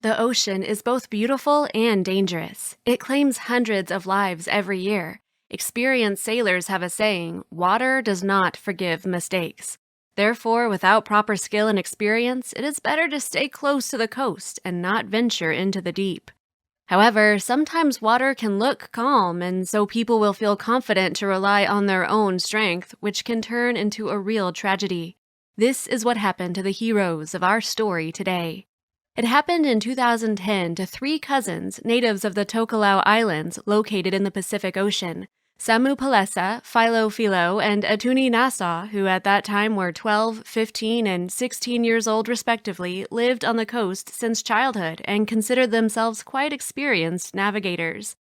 The ocean is both beautiful and dangerous. It claims hundreds of lives every year. Experienced sailors have a saying, water does not forgive mistakes. Therefore, without proper skill and experience, it is better to stay close to the coast and not venture into the deep. However, sometimes water can look calm, and so people will feel confident to rely on their own strength, which can turn into a real tragedy. This is what happened to the heroes of our story today. It happened in 2010 to three cousins, natives of the Tokelau Islands located in the Pacific Ocean. Samu Palesa, Philo Philo, and Atuni Nassau, who at that time were 12, 15, and 16 years old respectively, lived on the coast since childhood and considered themselves quite experienced navigators.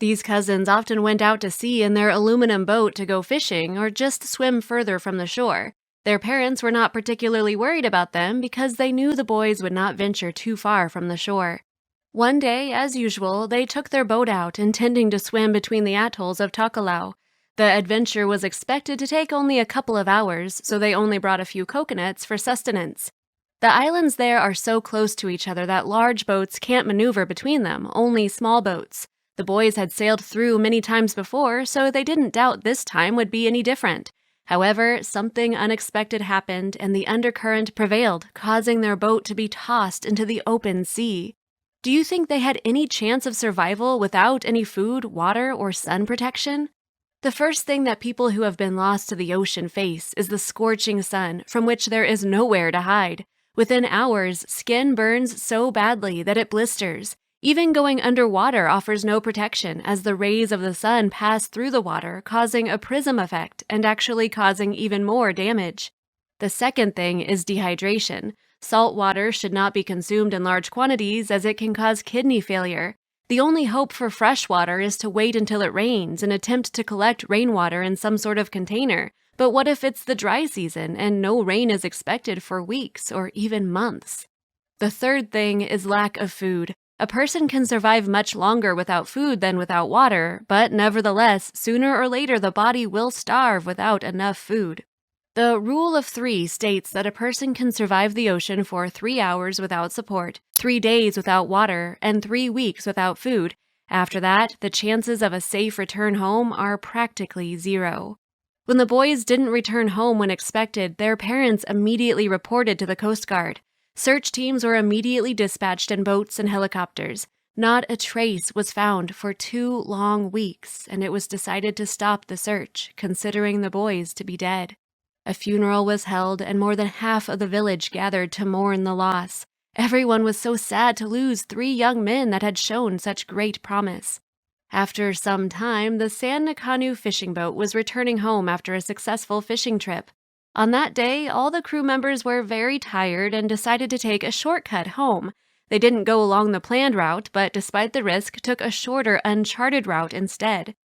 These cousins often went out to sea in their aluminum boat to go fishing or just swim further from the shore. Their parents were not particularly worried about them because they knew the boys would not venture too far from the shore. One day, as usual, they took their boat out, intending to swim between the atolls of Tokelau. The adventure was expected to take only a couple of hours, so they only brought a few coconuts for sustenance. The islands there are so close to each other that large boats can't maneuver between them, only small boats. The boys had sailed through many times before, so they didn't doubt this time would be any different. However, something unexpected happened and the undercurrent prevailed, causing their boat to be tossed into the open sea. Do you think they had any chance of survival without any food, water, or sun protection? The first thing that people who have been lost to the ocean face is the scorching sun, from which there is nowhere to hide. Within hours, skin burns so badly that it blisters. Even going underwater offers no protection as the rays of the sun pass through the water, causing a prism effect and actually causing even more damage. The second thing is dehydration. Salt water should not be consumed in large quantities as it can cause kidney failure. The only hope for fresh water is to wait until it rains and attempt to collect rainwater in some sort of container. But what if it's the dry season and no rain is expected for weeks or even months? The third thing is lack of food. A person can survive much longer without food than without water, but nevertheless, sooner or later the body will starve without enough food. The rule of 3 states that a person can survive the ocean for 3 hours without support, 3 days without water, and 3 weeks without food. After that, the chances of a safe return home are practically zero. When the boys didn't return home when expected, their parents immediately reported to the Coast Guard. Search teams were immediately dispatched in boats and helicopters. Not a trace was found for 2 long weeks, and it was decided to stop the search, considering the boys to be dead. A funeral was held, and more than half of the village gathered to mourn the loss. Everyone was so sad to lose 3 young men that had shown such great promise. After some time, the San Nakanu fishing boat was returning home after a successful fishing trip. On that day, all the crew members were very tired and decided to take a shortcut home. They didn't go along the planned route, but despite the risk, took a shorter, uncharted route instead.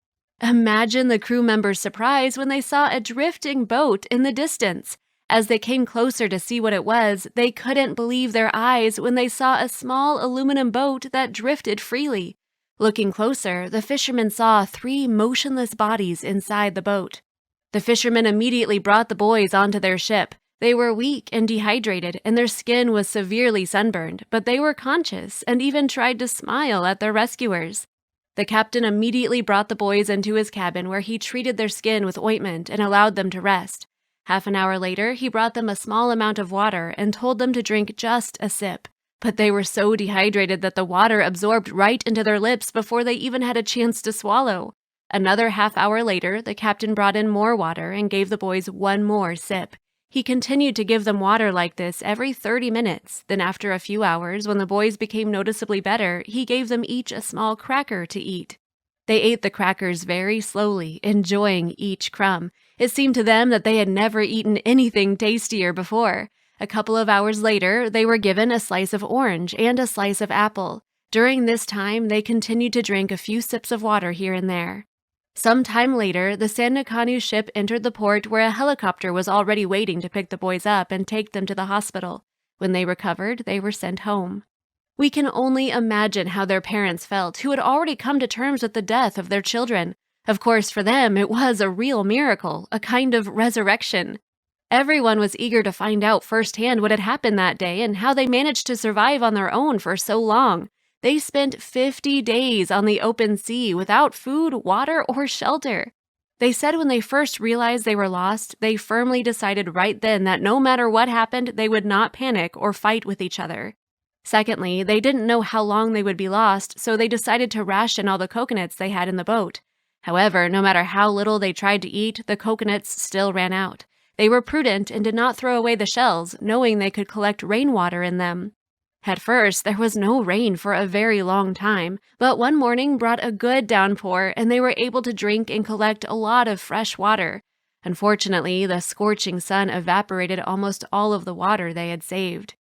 Imagine the crew members' surprise when they saw a drifting boat in the distance. As they came closer to see what it was, they couldn't believe their eyes when they saw a small aluminum boat that drifted freely. Looking closer, the fishermen saw 3 motionless bodies inside the boat. The fishermen immediately brought the boys onto their ship. They were weak and dehydrated, and their skin was severely sunburned, but they were conscious and even tried to smile at their rescuers. The captain immediately brought the boys into his cabin where he treated their skin with ointment and allowed them to rest. Half an hour later, he brought them a small amount of water and told them to drink just a sip. But they were so dehydrated that the water absorbed right into their lips before they even had a chance to swallow. Another half hour later, the captain brought in more water and gave the boys 1 more sip. He continued to give them water like this every 30 minutes. Then after a few hours, when the boys became noticeably better, he gave them each a small cracker to eat. They ate the crackers very slowly, enjoying each crumb. It seemed to them that they had never eaten anything tastier before. A couple of hours later, they were given a slice of orange and a slice of apple. During this time, they continued to drink a few sips of water here and there. Some time later, the San Nakanu ship entered the port where a helicopter was already waiting to pick the boys up and take them to the hospital. When they recovered, they were sent home. We can only imagine how their parents felt, who had already come to terms with the death of their children. Of course, for them, it was a real miracle, a kind of resurrection. Everyone was eager to find out firsthand what had happened that day and how they managed to survive on their own for so long. They spent 50 days on the open sea without food, water, or shelter. They said when they first realized they were lost, they firmly decided right then that no matter what happened, they would not panic or fight with each other. Secondly, they didn't know how long they would be lost, so they decided to ration all the coconuts they had in the boat. However, no matter how little they tried to eat, the coconuts still ran out. They were prudent and did not throw away the shells, knowing they could collect rainwater in them. At first, there was no rain for a very long time, but one morning brought a good downpour and they were able to drink and collect a lot of fresh water. Unfortunately, the scorching sun evaporated almost all of the water they had saved.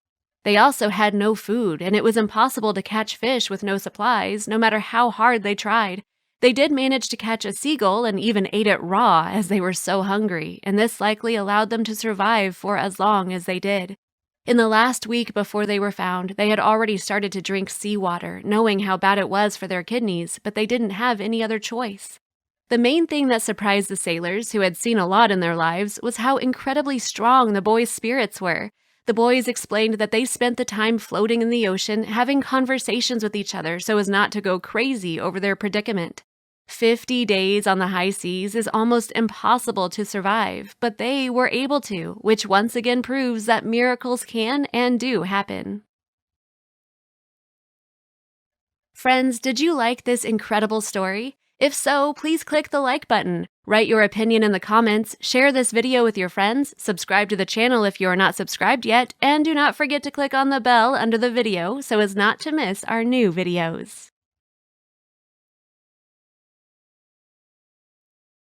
They also had no food, and it was impossible to catch fish with no supplies, no matter how hard they tried. They did manage to catch a seagull and even ate it raw as they were so hungry, and this likely allowed them to survive for as long as they did. In the last week before they were found, they had already started to drink seawater, knowing how bad it was for their kidneys, but they didn't have any other choice. The main thing that surprised the sailors, who had seen a lot in their lives, was how incredibly strong the boys' spirits were. The boys explained that they spent the time floating in the ocean, having conversations with each other so as not to go crazy over their predicament. 50 days on the high seas is almost impossible to survive, but they were able to, which once again proves that miracles can and do happen. Friends, did you like this incredible story? If so, please click the like button, write your opinion in the comments, share this video with your friends, subscribe to the channel if you are not subscribed yet, and do not forget to click on the bell under the video so as not to miss our new videos.